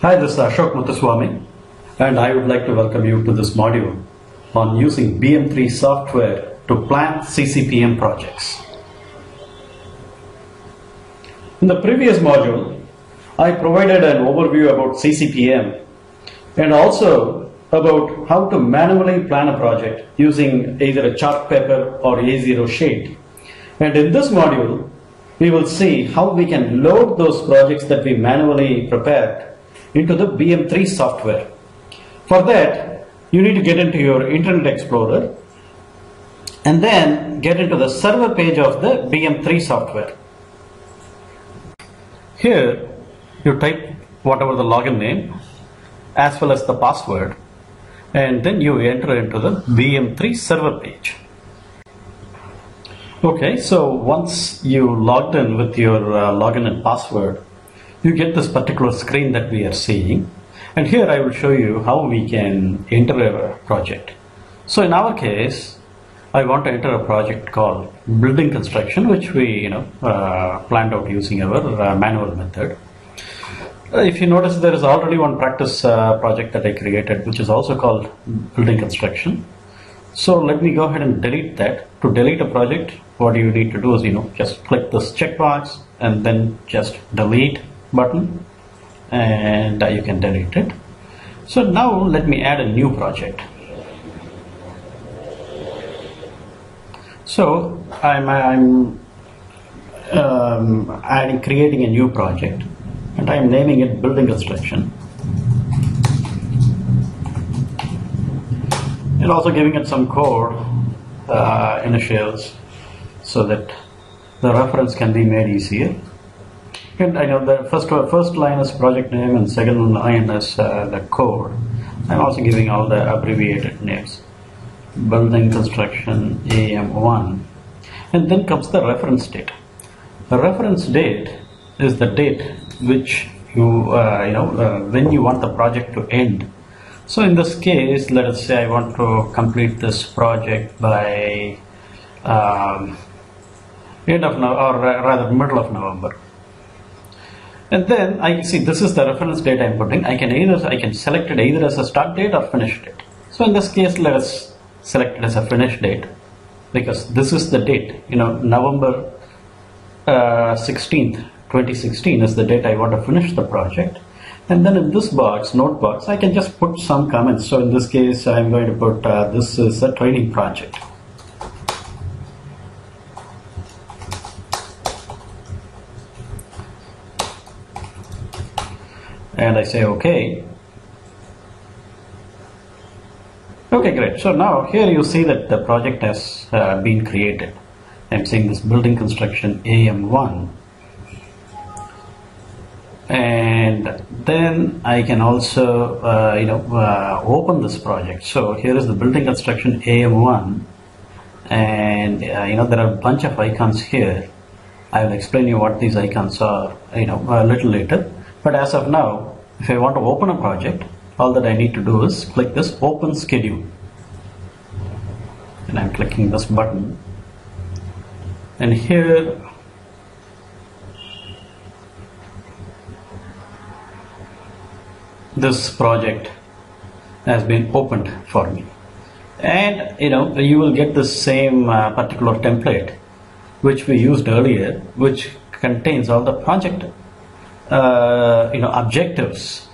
Hi, this is Ashok Muthuswamy, and I would like to welcome you to this module on using BM3 software to plan CCPM projects. In the previous module, I provided an overview about CCPM and also about how to manually plan a project using either a chart paper or A0 sheet. And in this module, we will see how we can load those projects that we manually prepared into the BM3 software. For that, you need to get into your Internet Explorer and then get into the server page of the BM3 software. Here, you type whatever the login name as well as the password, and then you enter into the BM3 server page. Okay, so once you logged in with your login and password, you get this particular screen that we are seeing, and here I will show you how we can enter a project. So in our case, I want to enter a project called building construction, which we planned out using our manual method. If you notice, there is already one practice project that I created, which is also called building construction. So let me go ahead and delete that. To delete a project, what you need to do is just click this checkbox and then just delete button, and you can delete it. So now let me add a new project. So I'm creating a new project, and I'm naming it building construction, and also giving it some code initials so that the reference can be made easier. And I know the first line is project name and second line is the code. I'm also giving all the abbreviated names. Building construction AM1, and then comes the reference date. The reference date is the date which when you want the project to end. So in this case, let us say I want to complete this project by end of or rather middle of November. And then I see this is the reference date I'm putting. I can select it either as a start date or finish date. So in this case, let us select it as a finish date, because this is the date. November 16th, 2016 is the date I want to finish the project. And then in this box, note box, I can just put some comments. So in this case, I'm going to put this is a training project. And I say OK. Okay, great. So now here you see that the project has been created. I'm saying this building construction AM1. And then I can also open this project. So here is the building construction AM1, and there are a bunch of icons here. I will explain you what these icons are a little later. But as of now, if I want to open a project, all that I need to do is click this open schedule, and I'm clicking this button, and here this project has been opened for me. And you will get the same particular template which we used earlier, which contains all the project objectives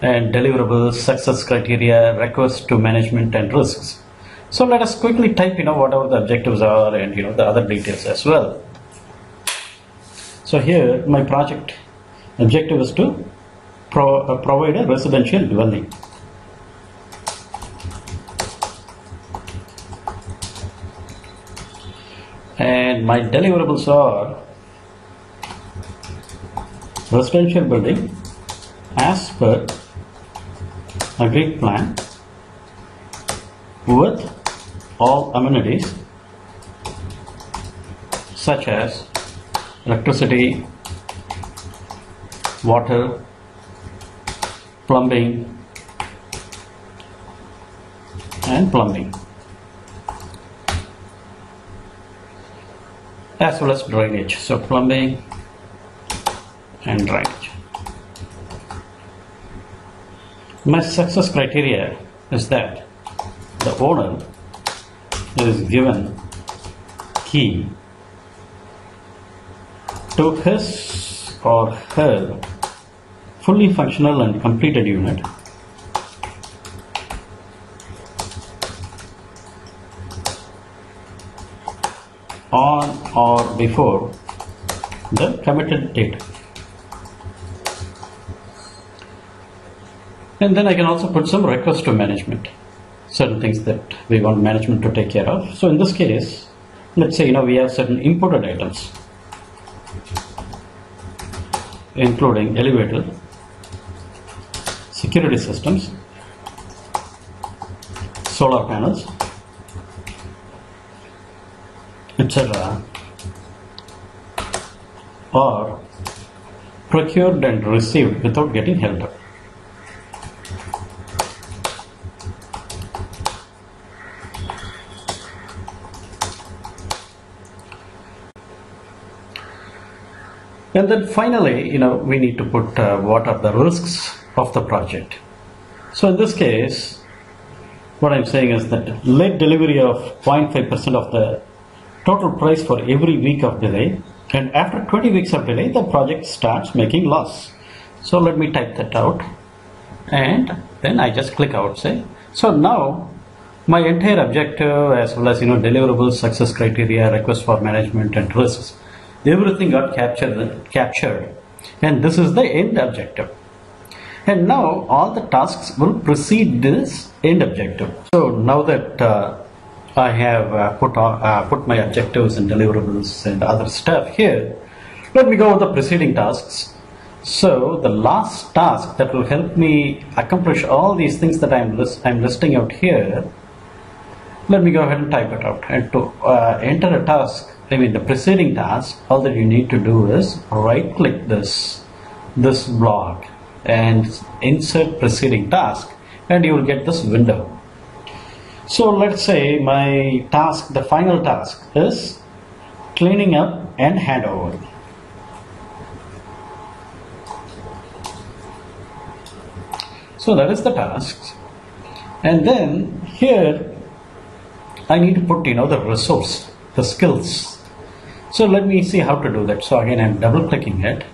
and deliverables, success criteria, requests to management, and risks. So let us quickly type whatever the objectives are, and the other details as well. So here my project objective is to provide a residential dwelling. And my deliverables are residential building as per agreed plan with all amenities such as electricity, water, plumbing, and plumbing, as well as drainage. So plumbing and drainage. My success criteria is that the owner is given key to his or her fully functional and completed unit on or before the committed date. And then I can also put some requests to management, certain things that we want management to take care of. So in this case, let's say we have certain imported items, including elevator, security systems, solar panels, etc., are procured and received without getting held up. And then finally, we need to put what are the risks of the project. So in this case, what I'm saying is that late delivery of 0.5% of the total price for every week of delay, and after 20 weeks of delay, the project starts making loss. So let me type that out, and then I just click outside. So now my entire objective, as well as deliverables, success criteria, request for management, and risks, everything got captured, and this is the end objective. And now all the tasks will precede this end objective. So now that I have put my objectives and deliverables and other stuff here, let me go with the preceding tasks. So the last task that will help me accomplish all these things that I'm listing out here, let me go ahead and type it out. And to enter a task, the preceding task, all that you need to do is right click this block and insert preceding task, and you will get this window. So let's say my task, the final task, is cleaning up and handover. So that is the task, and then here I need to put the resource, the skills. So let me see how to do that. So again, I'm double clicking it,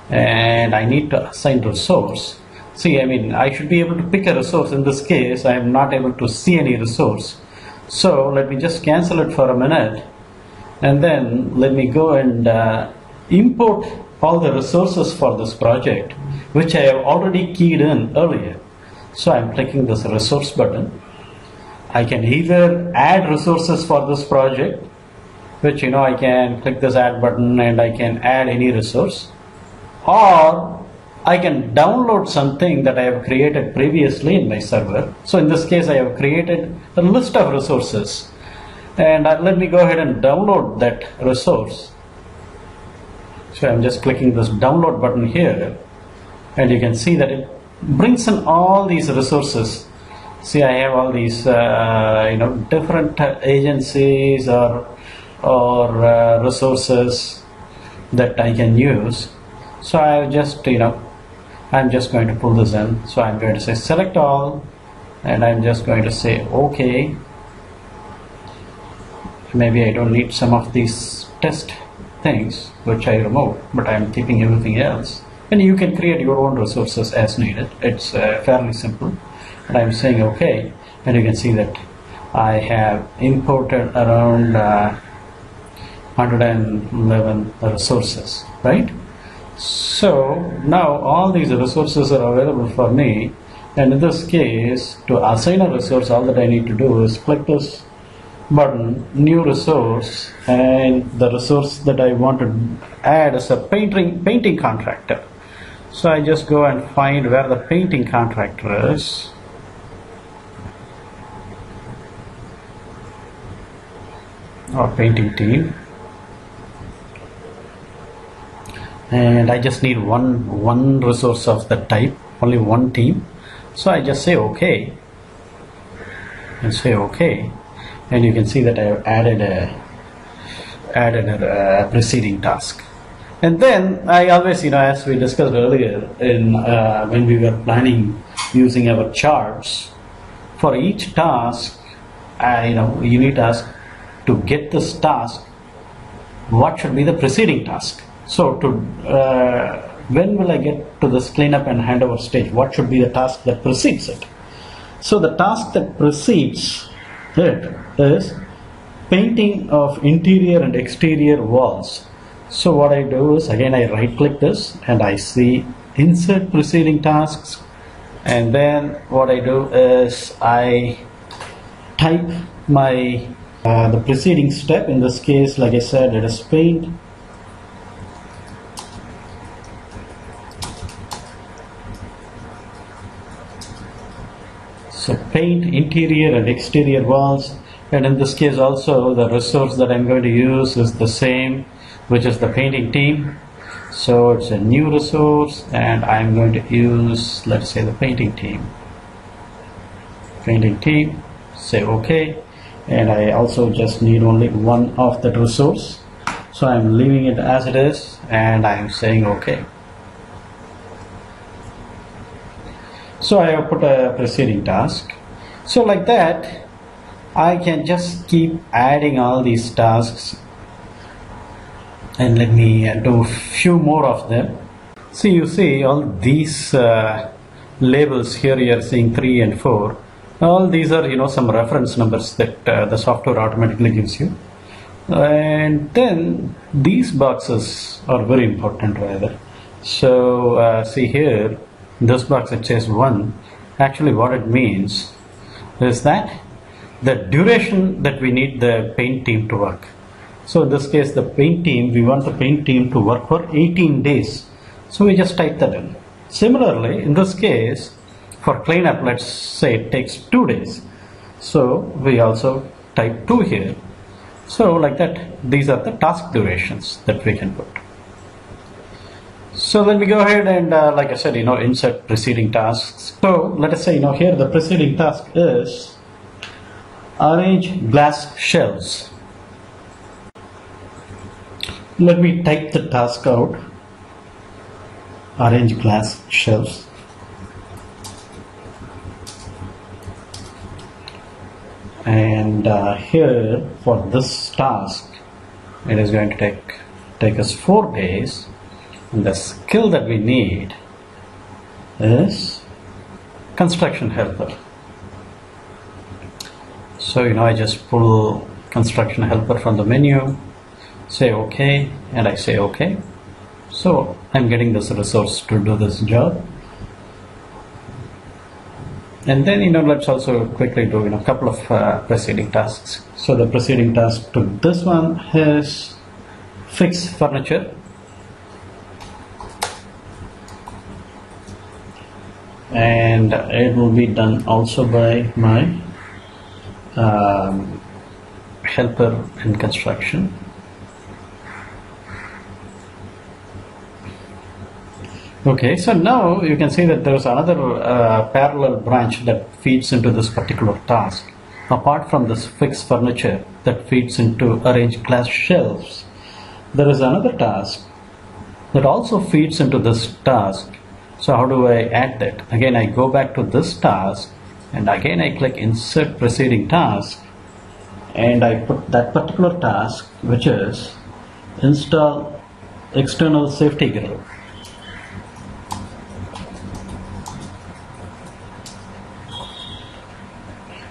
and I need to assign resource. See, I should be able to pick a resource. In this case, I am not able to see any resource. So let me just cancel it for a minute, and then let me go and import all the resources for this project, which I have already keyed in earlier. So I'm clicking this resource button. I can either add resources for this project, which I can click this add button and I can add any resource, or I can download something that I have created previously in my server. So in this case, I have created a list of resources, and let me go ahead and download that resource. So I'm just clicking this download button here, and you can see that it brings in all these resources. See, I have all these different agencies or resources that I can use. So I just I'm just going to pull this in. So I'm going to say select all, and I'm just going to say OK. Maybe I don't need some of these test things which I removed, but I'm keeping everything else. And you can create your own resources as needed. It's fairly simple. And I'm saying OK, and you can see that I have imported around 111 resources, right? So now all these resources are available for me, and in this case, to assign a resource, all that I need to do is click this button, new resource, and the resource that I want to add is a painting contractor. So I just go and find where the painting contractor is. Or painting team, and I just need one resource of that type, only one team. So I just say OK and say OK, and you can see that I have added a preceding task. And then I always, as we discussed earlier in when we were planning using our charts, for each task, you need to ask to get this task, what should be the preceding task? So when will I get to this cleanup and handover stage? What should be the task that precedes it? So the task that precedes it is painting of interior and exterior walls. So what I do is, again, I right click this and I see insert preceding tasks, and then what I do is I type my the preceding step. In this case, like I said, it is paint. So paint interior and exterior walls, and in this case also the resource that I'm going to use is the same, which is the painting team. So it's a new resource and I'm going to use, let's say, the painting team. Say OK, and I also just need only one of that resource, so I'm leaving it as it is and I'm saying OK. So I have put a preceding task. So like that I can just keep adding all these tasks, and let me do a few more of them. So you see all these labels here, you are seeing 3 and 4. All these are some reference numbers that the software automatically gives you. And then these boxes are very important rather. So see here, this box it says 1. Actually what it means is that the duration that we need the paint team to work. So in this case, the paint team, we want the paint team to work for 18 days. So we just type that in. Similarly, in this case, for cleanup, let's say it takes 2 days. So we also type 2 here. So like that, these are the task durations that we can put. So then we go ahead and like I said, insert preceding tasks. So let us say, here the preceding task is arrange glass shelves. Let me type the task out. Arrange glass shelves. And here for this task, it is going to take us 4 days. And the skill that we need is construction helper. So I just pull construction helper from the menu, say OK, and I say OK. So I'm getting this resource to do this job. And then let's also quickly do a couple of preceding tasks. So the preceding task to this one is fix furniture. And it will be done also by my helper in construction. Okay, so now you can see that there is another parallel branch that feeds into this particular task. Apart from this fix furniture that feeds into arrange glass shelves, there is another task that also feeds into this task. So how do I add that? Again, I go back to this task and again I click insert preceding task and I put that particular task, which is install external safety grill.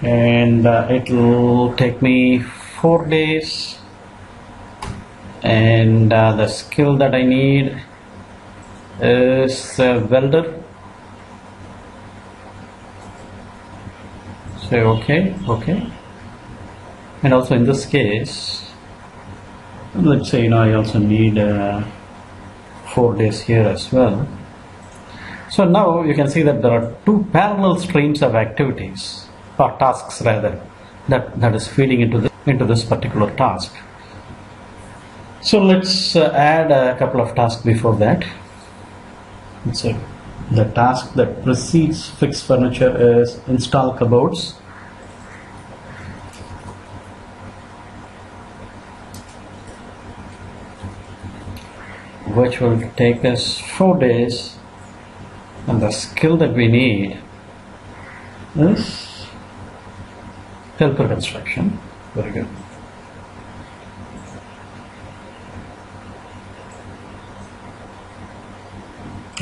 And it will take me 4 days, and the skill that I need is welder. Say OK. And also in this case, let's say I also need 4 days here as well. So now you can see that there are 2 parallel streams of activities, or tasks rather, that is feeding into this particular task. So let's add a couple of tasks before that. So the task that precedes fix furniture is install cupboards. which will take us 4 days, and the skill that we need is helper construction. Very good.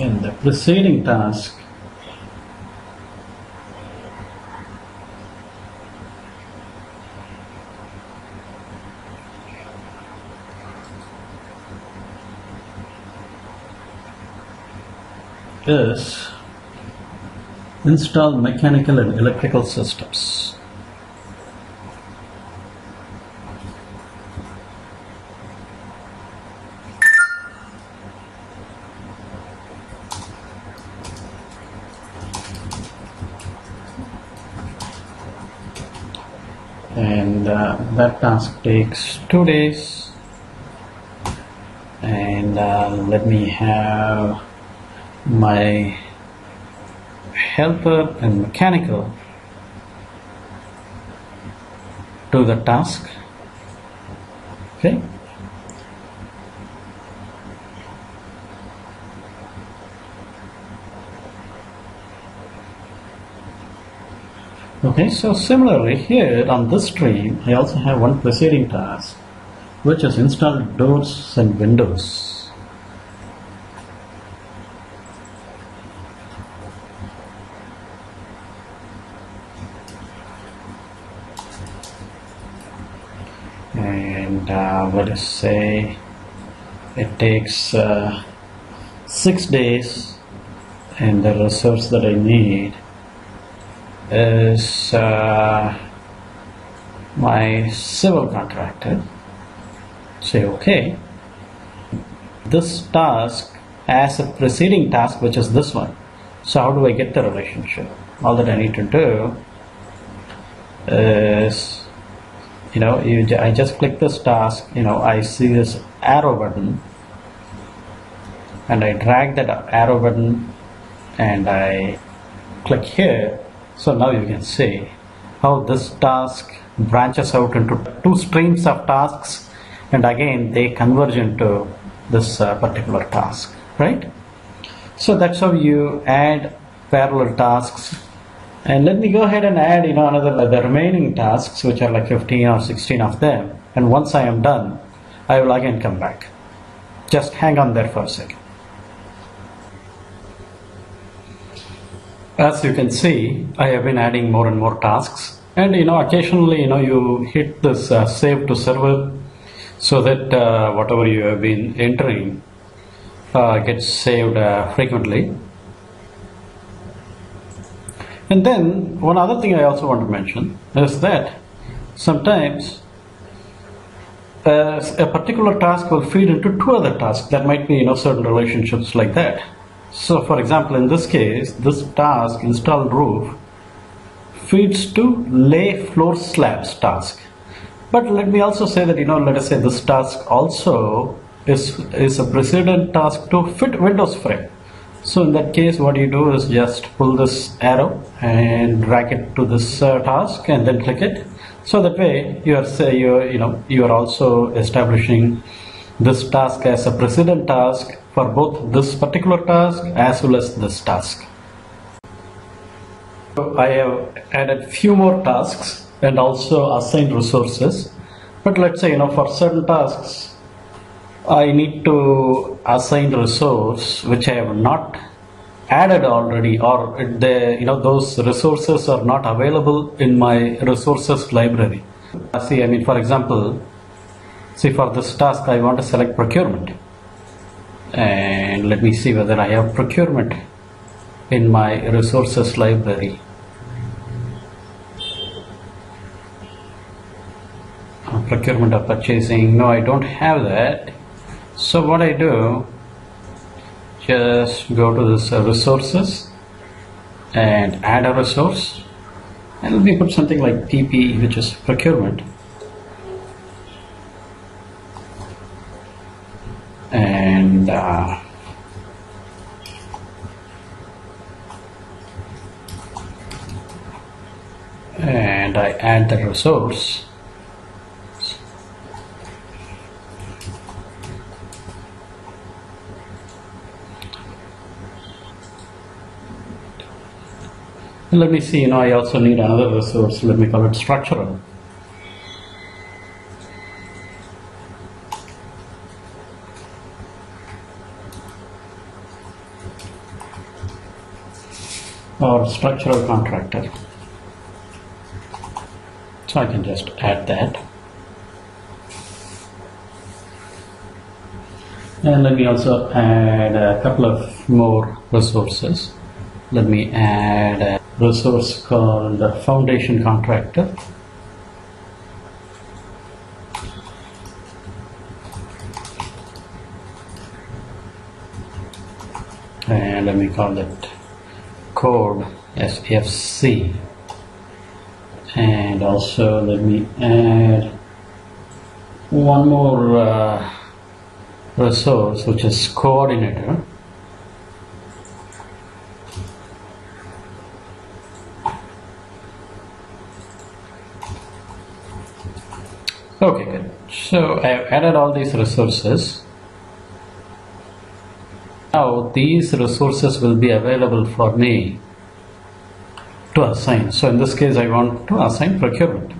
And the preceding task is install mechanical and electrical systems. And that task takes 2 days. And let me have my helper and mechanical do the task. Okay. Okay, so similarly here on this stream, I also have one preceding task, which is install doors and windows. And let us say it takes 6 days, and the resource that I need is my civil contractor. Say okay. This task has a preceding task, which is this one. So how do I get the relationship? All that I need to do is, I just click this task, I see this arrow button, and I drag that arrow button and I click here. So now you can see how this task branches out into 2 streams of tasks, and again they converge into this particular task, right? So that's how you add parallel tasks. And let me go ahead and add the remaining tasks, which are like 15 or 16 of them, and once I am done I will again come back. Just hang on there for a second. As you can see, I have been adding more and more tasks, and occasionally you hit this save to server, so that whatever you have been entering gets saved frequently. And then one other thing I also want to mention is that sometimes a particular task will feed into 2 other tasks. That might be certain relationships like that. So for example, in this case, this task install roof feeds to lay floor slabs task. But let me also say that let us say this task also is a precedent task to fit Windows frame. So in that case, what you do is just pull this arrow and drag it to this task and then click it. So that way you are also establishing this task as a precedent task for both this particular task as well as this task. So I have added few more tasks and also assigned resources. But let's say for certain tasks I need to assign resource which I have not added already, or those resources are not available in my resources library. For example, for this task I want to select procurement, and let me see whether I have procurement in my resources library. Procurement of purchasing, no, I don't have that. So what I do, just go to this resources and add a resource, and let me put something like PP, which is procurement, and I add the resource. And let me see, I also need another resource. Let me call it structural. Or structural contractor. So I can just add that. And let me also add a couple of more resources. Let me add a resource called the foundation contractor. And let me call it code SFC. And also let me add one more resource, which is coordinator. Okay, good. So I have added all these resources. Now these resources will be available for me to assign. So in this case I want to assign procurement.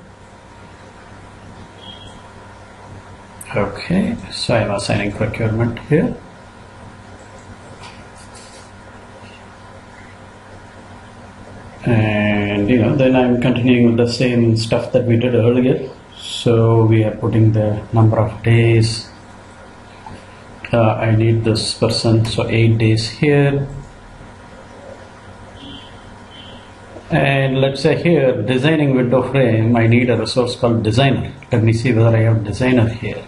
Okay, so I am assigning procurement here. And then I'm continuing with the same stuff that we did earlier. So we are putting the number of days. I need this person, so 8 days here. And let's say here, designing window frame, I need a resource called designer. Let me see whether I have designer here.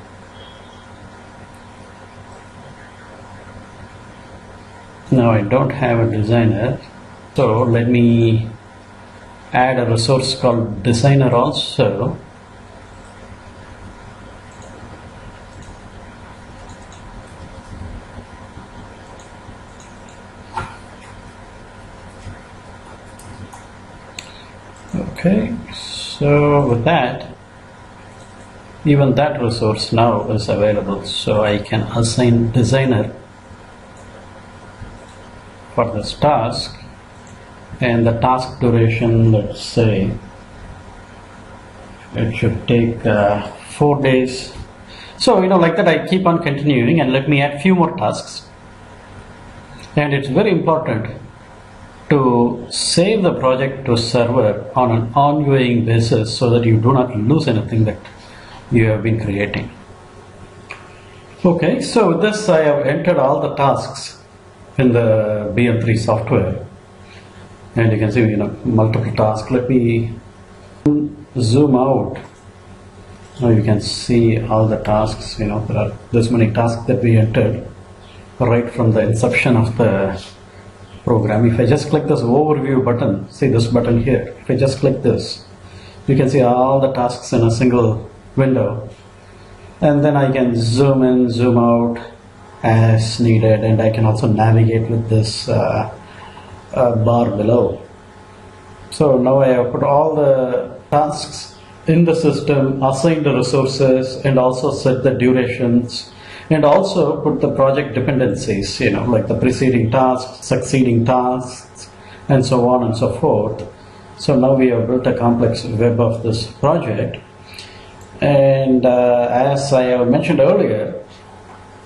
Now I don't have a designer, so let me add a resource called designer also. Okay, so with that, even that resource now is available, so I can assign designer for this task, and the task duration, let's say it should take 4 days. So like that I keep on continuing, and let me add few more tasks. And it's very important to save the project to server on an ongoing basis so that you do not lose anything that you have been creating. Okay, so with this I have entered all the tasks in the BM3 software, and you can see multiple tasks. Let me zoom out. Now you can see all the tasks. There are this many tasks that we entered right from the inception of the program. If I just click this overview button, see this button here, if I just click this, you can see all the tasks in a single window, and then I can zoom in, zoom out as needed, and I can also navigate with this bar below. So now I have put all the tasks in the system, assigned the resources, and also set the durations, and also put the project dependencies, like the preceding tasks, succeeding tasks, and so on and so forth. So now we have built a complex web of this project. And as I have mentioned earlier,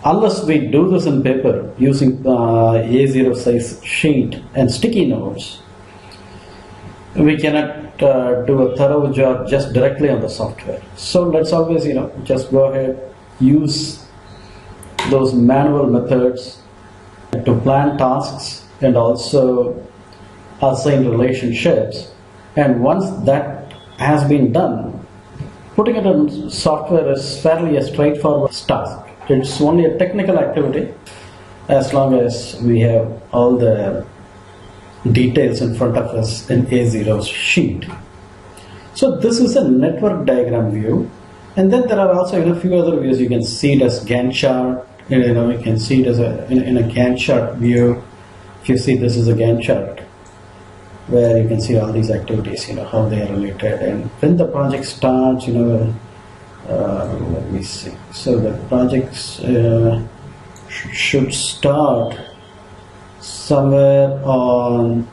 unless we do this in paper using A0 size sheet and sticky notes, we cannot do a thorough job just directly on the software. So let's always, just go ahead, use those manual methods to plan tasks and also assign relationships. And once that has been done, putting it in software is fairly a straightforward task. It's only a technical activity as long as we have all the details in front of us in A0 sheet. So this is a network diagram view, and then there are also a few other views. You can see it as Gantt chart. You can see it as in a Gantt chart view. If you see, this is a Gantt chart where you can see all these activities, how they are related, and when the project starts, let me see. So the projects should start somewhere on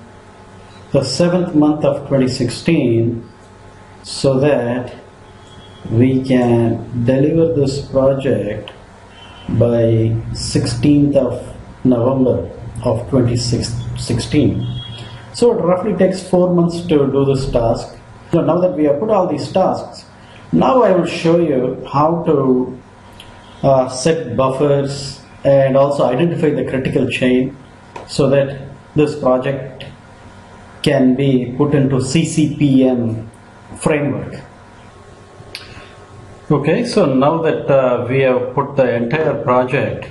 the 7th month of 2016 so that we can deliver this project by 16th of November of 2016. So it roughly takes 4 months to do this task. So now that we have put all these tasks, now I will show you how to set buffers and also identify the critical chain so that this project can be put into CCPM framework. Okay, so now that we have put the entire project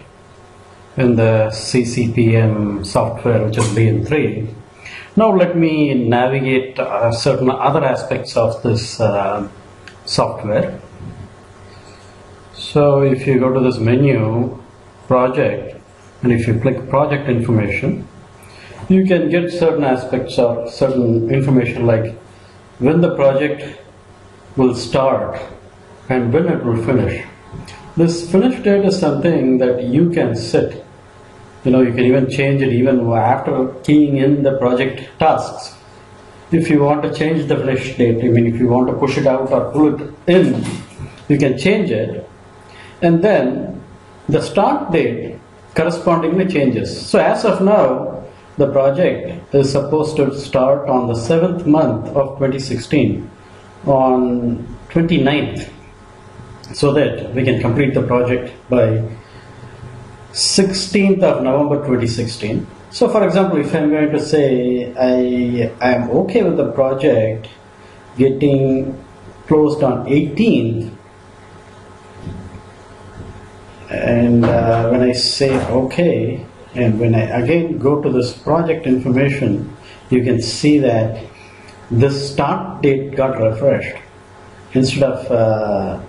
in the CCPM software, which is BM3, now let me navigate certain other aspects of this software. So if you go to this menu, project, and if you click project information, you can get certain aspects of certain information like when the project will start and when it will finish. This finish date is something that you can set. You can even change it even after keying in the project tasks. If you want to change the finish date, if you want to push it out or pull it in, you can change it. And then the start date correspondingly changes. So as of now, the project is supposed to start on the 7th month of 2016 on 29th, so that we can complete the project by 16th of November 2016. So for example, if I'm going to say I am okay with the project getting closed on 18th, and when I say okay, and when I again go to this project information, you can see that this start date got refreshed. Instead of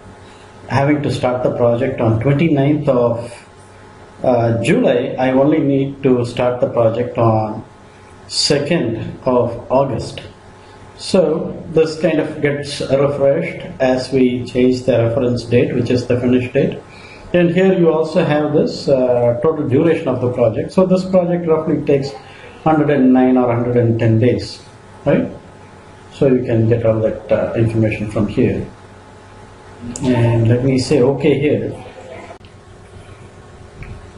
having to start the project on 29th of July, I only need to start the project on 2nd of August. So this kind of gets refreshed as we change the reference date, which is the finish date. And here you also have this total duration of the project. So this project roughly takes 109 or 110 days, right? So you can get all that information from here. And let me say okay here.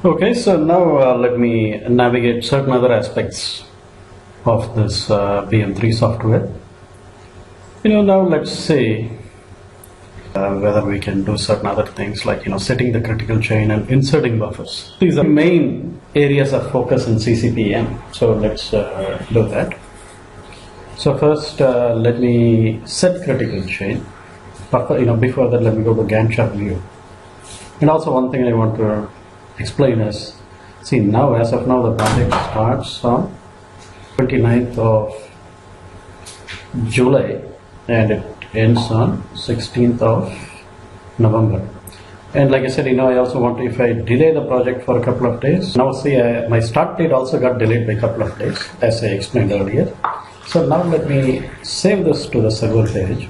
Okay, so now let me navigate certain other aspects of this BM3 software. Now let's say whether we can do certain other things like setting the critical chain and inserting buffers. These are main areas of focus in CCPM. So let's do that. So first let me set critical chain. Before that, let me go to Gantt chart view. And also one thing I want to explain is, see now as of now the project starts on 29th of July and it ends on 16th of November. And like I said, I also want to, if I delay the project for a couple of days, now see my start date also got delayed by a couple of days as I explained earlier. So now let me save this to the server page.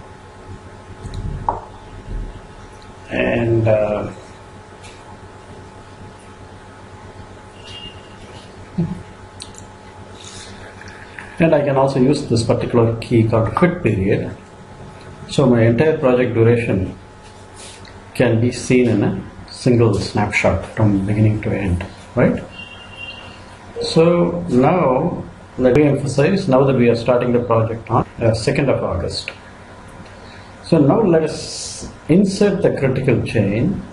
And I can also use this particular key called fit period. So my entire project duration can be seen in a single snapshot from beginning to end, right? So now let me emphasize, now that we are starting the project on 2nd of August. So now let us insert the critical chain,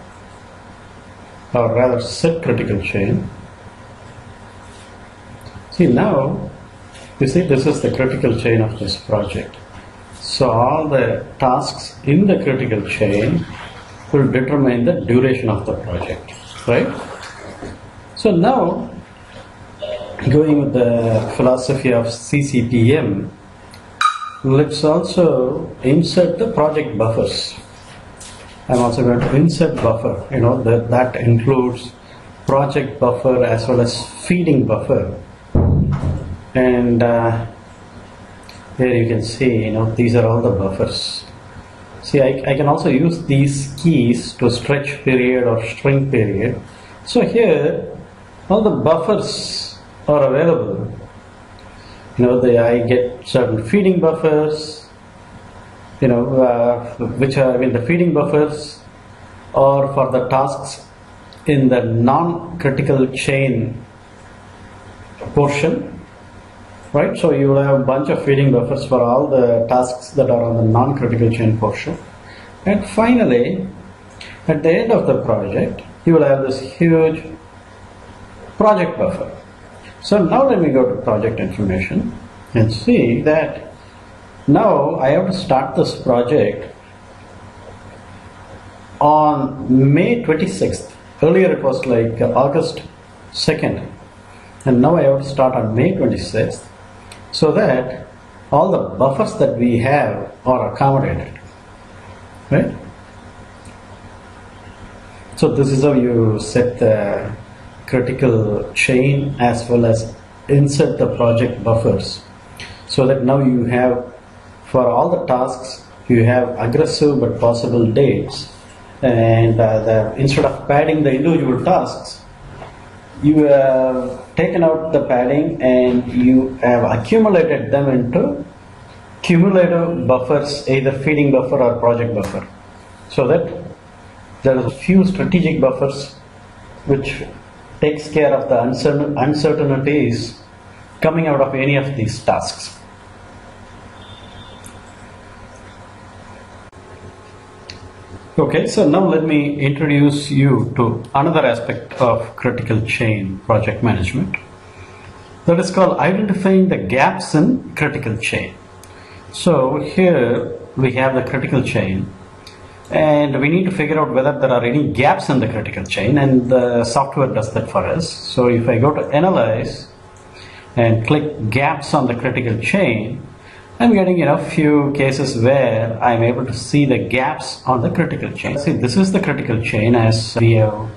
or rather set critical chain. See now, you see this is the critical chain of this project. So all the tasks in the critical chain will determine the duration of the project, right? So now, going with the philosophy of CCPM, let's also insert the project buffers. I'm also going to insert buffer, that includes project buffer as well as feeding buffer. And here you can see, these are all the buffers. See, I can also use these keys to stretch period or shrink period. So here, all the buffers are available. I get certain feeding buffers, which are, the feeding buffers are for the tasks in the non-critical chain portion, right? So you will have a bunch of feeding buffers for all the tasks that are on the non-critical chain portion. And finally, at the end of the project, you will have this huge project buffer. So now let me go to project information and see that now I have to start this project on May 26th. Earlier it was like August 2nd, and now I have to start on May 26th, so that all the buffers that we have are accommodated, right? So this is how you set the critical chain as well as insert the project buffers, so that now you have, for all the tasks, you have aggressive but possible dates, and instead of padding the individual tasks, you have taken out the padding and you have accumulated them into cumulative buffers, either feeding buffer or project buffer, so that there are a few strategic buffers which takes care of the uncertainties coming out of any of these tasks. Okay, so now let me introduce you to another aspect of critical chain project management. That is called identifying the gaps in critical chain. So here we have the critical chain, and we need to figure out whether there are any gaps in the critical chain, and the software does that for us. So if I go to Analyze and click Gaps on the critical chain, I'm getting few cases where I'm able to see the gaps on the critical chain. See, this is the critical chain as we have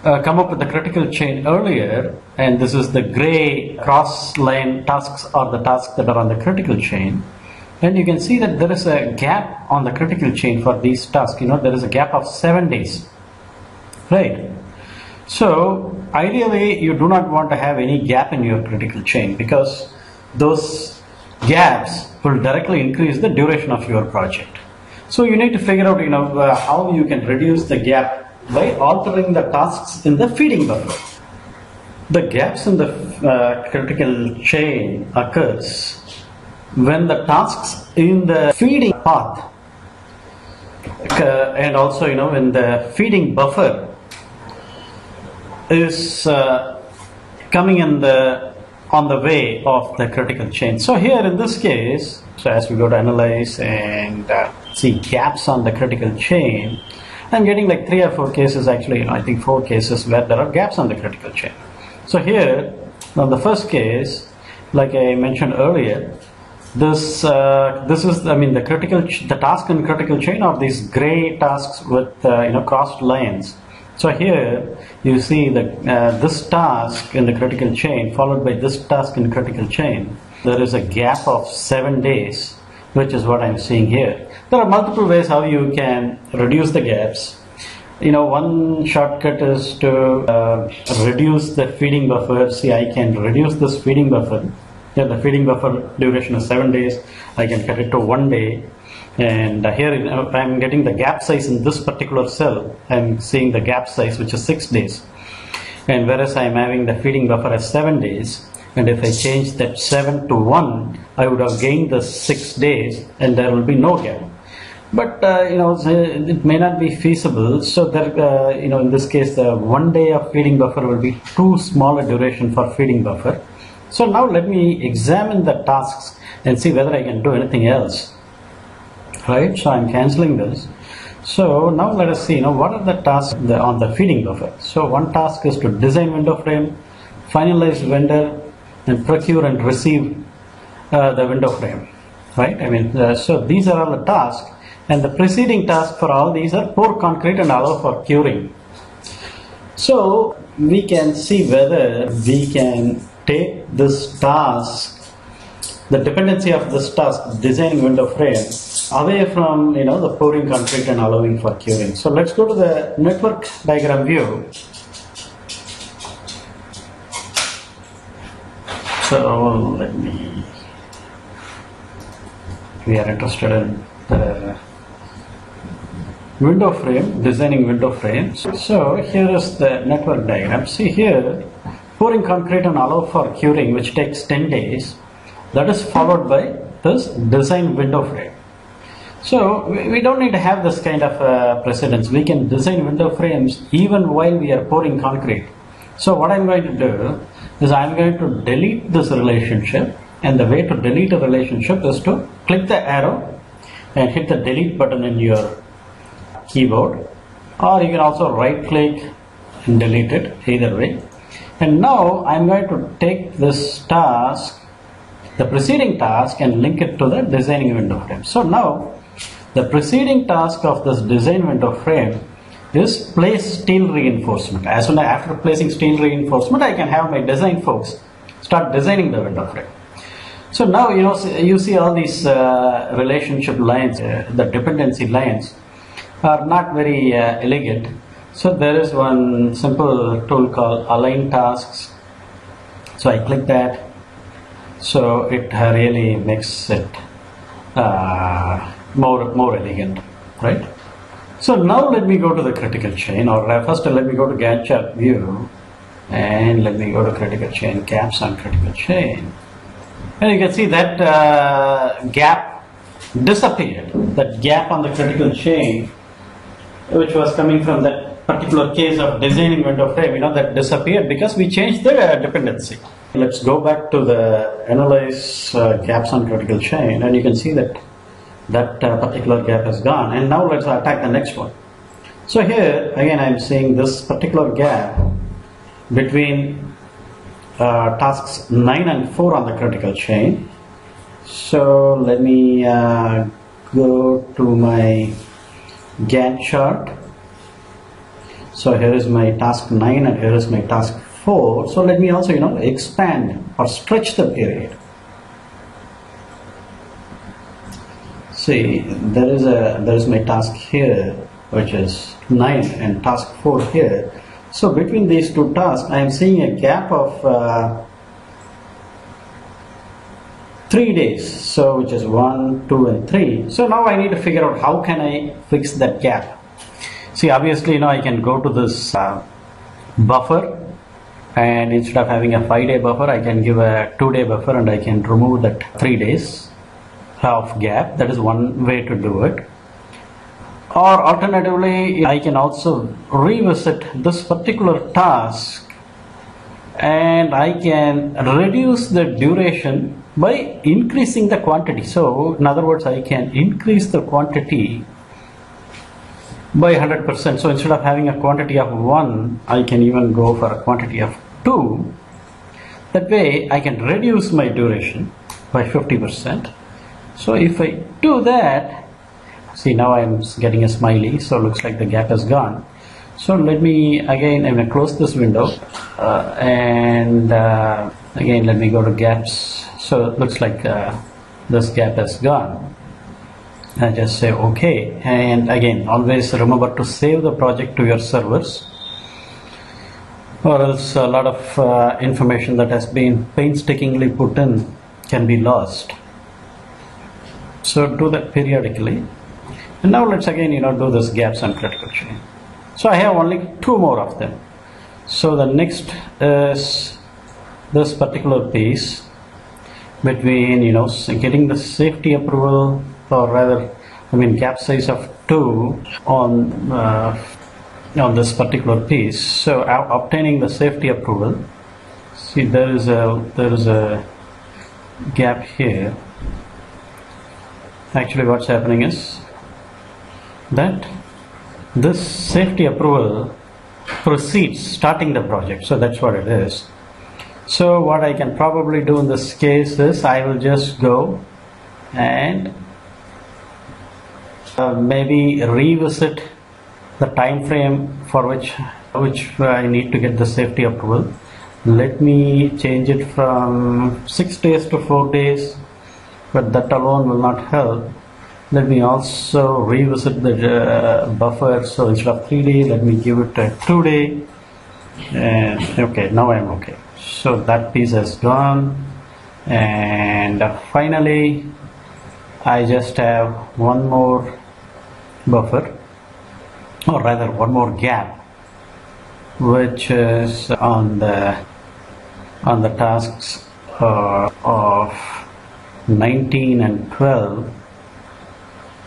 come up with the critical chain earlier, and this is the gray cross line tasks, or the tasks that are on the critical chain. And you can see that there is a gap on the critical chain for these tasks. There is a gap of 7 days, right? So ideally you do not want to have any gap in your critical chain, because those gaps will directly increase the duration of your project. So you need to figure out how you can reduce the gap by altering the tasks in the feeding buffer. The gaps in the critical chain occurs when the tasks in the feeding path and also when the feeding buffer is coming on the way of the critical chain. So here in this case, so as we go to Analyze and see gaps on the critical chain, I'm getting like 3 or 4 cases, actually I think 4 cases where there are gaps on the critical chain. So here on the first case, like I mentioned earlier, this is the task in critical chain are these gray tasks with crossed lines. So here you see that this task in the critical chain followed by this task in critical chain, there is a gap of 7 days, which is what I'm seeing here. There are multiple ways how you can reduce the gaps. One shortcut is to reduce the feeding buffer. See, I can reduce this feeding buffer. Yeah, the feeding buffer duration is 7 days. I can cut it to 1 day. And here I'm getting the gap size in this particular cell. I'm seeing the gap size, which is 6 days. And whereas I'm having the feeding buffer as 7 days, and if I change that 7 to 1, I would have gained the 6 days, and there will be no gap. But it may not be feasible. So there, in this case, the 1 day of feeding buffer will be too small a duration for feeding buffer. So now let me examine the tasks and see whether I can do anything else. Right, so I'm cancelling this. So now let us see, what are the tasks on the feeding buffer. So one task is to design window frame, finalize vendor, and procure and receive the window frame. Right, so these are all the tasks, and the preceding task for all these are pour concrete and allow for curing. So we can see whether we can take this task, the dependency of this task, designing window frame, away from the pouring concrete and allowing for curing. So let's go to the network diagram view. So let me we are interested in the window frame, designing window frames. So here is the network diagram. See here, pouring concrete and allow for curing, which takes 10 days. That is followed by this design window frame. So we don't need to have this kind of precedence. We can design window frames even while we are pouring concrete. So what I'm going to do is I'm going to delete this relationship, and the way to delete a relationship is to click the arrow and hit the delete button in your keyboard, or you can also right click and delete it, either way. And now I'm going to take this task, the preceding task, and link it to the designing window frame. So now the preceding task of this design window frame is place steel reinforcement. As soon as after placing steel reinforcement, I can have my design folks start designing the window frame. So now you see all these relationship lines, the dependency lines are not very elegant. So there is one simple tool called align tasks. So I click that. So it really makes it more elegant, right? So now let me go to the critical chain, or first let me go to Gantt chart view, and let me go to critical chain, gaps on critical chain. And you can see that gap disappeared. That gap on the critical chain, which was coming from that particular case of designing window frame, that disappeared because we changed the dependency. Let's go back to the analyze gaps on critical chain, and you can see that particular gap is gone. And now let's attack the next one. So here again I'm seeing this particular gap between tasks 9 and 4 on the critical chain. So let me go to my Gantt chart. So here is my task 9 and here is my task 4. So let me also expand or stretch the period. See, there is my task here, which is 9, and task 4 here. So between these two tasks I am seeing a gap of 3 days, so which is 1, 2 and 3. So now I need to figure out how can I fix that gap. See, obviously I can go to this buffer, and instead of having a 5-day buffer I can give a 2-day buffer, and I can remove that 3 days of gap. That is one way to do it. Or alternatively, I can also revisit this particular task, and I can reduce the duration by increasing the quantity. So in other words, I can increase the quantity by 100%. So instead of having a quantity of 1, I can even go for a quantity of 2. That way I can reduce my duration by 50%. So if I do that, see, now I'm getting a smiley, so looks like the gap is gone. So let me again, I'm going to close this window, and again let me go to gaps. So it looks like this gap is gone. I just say OK, and again always remember to save the project to your servers, or else a lot of information that has been painstakingly put in can be lost. So do that periodically. And now let's again do this gaps on critical chain. So I have only 2 more of them. So the next is this particular piece between getting the safety approval, or rather gap size of 2 on this particular piece. So obtaining the safety approval, see there is a gap here. Actually what's happening is that this safety approval precedes starting the project. So that's what it is. So what I can probably do in this case is I will just go and maybe revisit the time frame for which I need to get the safety approval. Let me change it from 6 days to 4 days, but that alone will not help. Let me also revisit the buffer. So instead of 3 days, let me give it a 2 day. And okay, now I'm okay. So that piece is gone. And finally, I just have one more buffer, or rather one more gap, which is on the tasks of 19 and 12.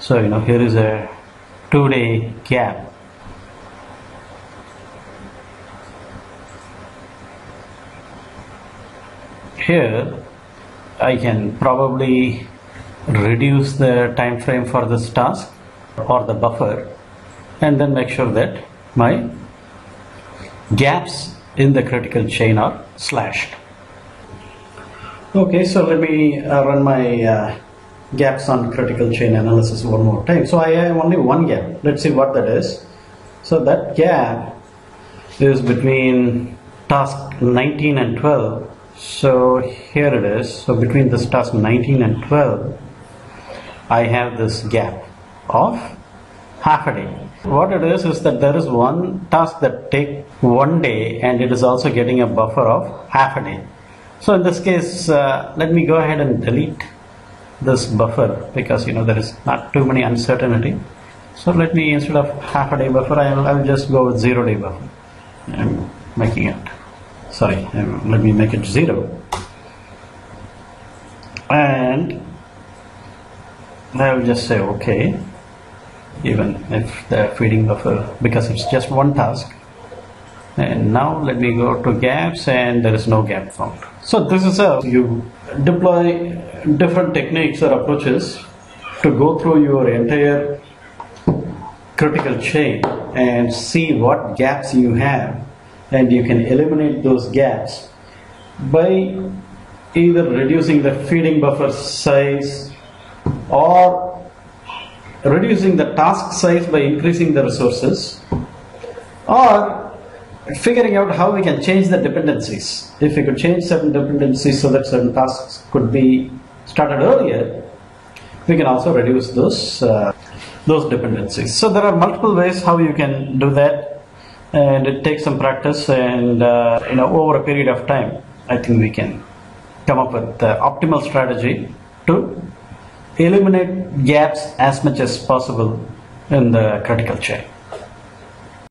So here is a 2-day gap. Here I can probably reduce the time frame for this task or the buffer, and then make sure that my gaps in the critical chain are slashed. Okay, so let me run my gaps on critical chain analysis one more time. So I have only one gap. Let's see what that is. So that gap is between task 19 and 12. So here it is. So between this task 19 and 12, I have this gap of half a day. What it is that there is one task that takes 1 day, and it is also getting a buffer of half a day. So in this case, let me go ahead and delete this buffer, because there is not too many uncertainty. So let me, instead of half a day buffer, I will just go with 0 day buffer. I'm making it, sorry, let me make it 0, and I will just say okay, even if the feeding buffer, because it's just one task. And now let me go to gaps, and there is no gap found. So this is how you deploy different techniques or approaches to go through your entire critical chain and see what gaps you have, and you can eliminate those gaps by either reducing the feeding buffer size or reducing the task size by increasing the resources, or figuring out how we can change the dependencies. If we could change certain dependencies so that certain tasks could be started earlier, we can also reduce those dependencies. So there are multiple ways how you can do that, and it takes some practice, and over a period of time, I think we can come up with the optimal strategy to eliminate gaps as much as possible in the critical chain.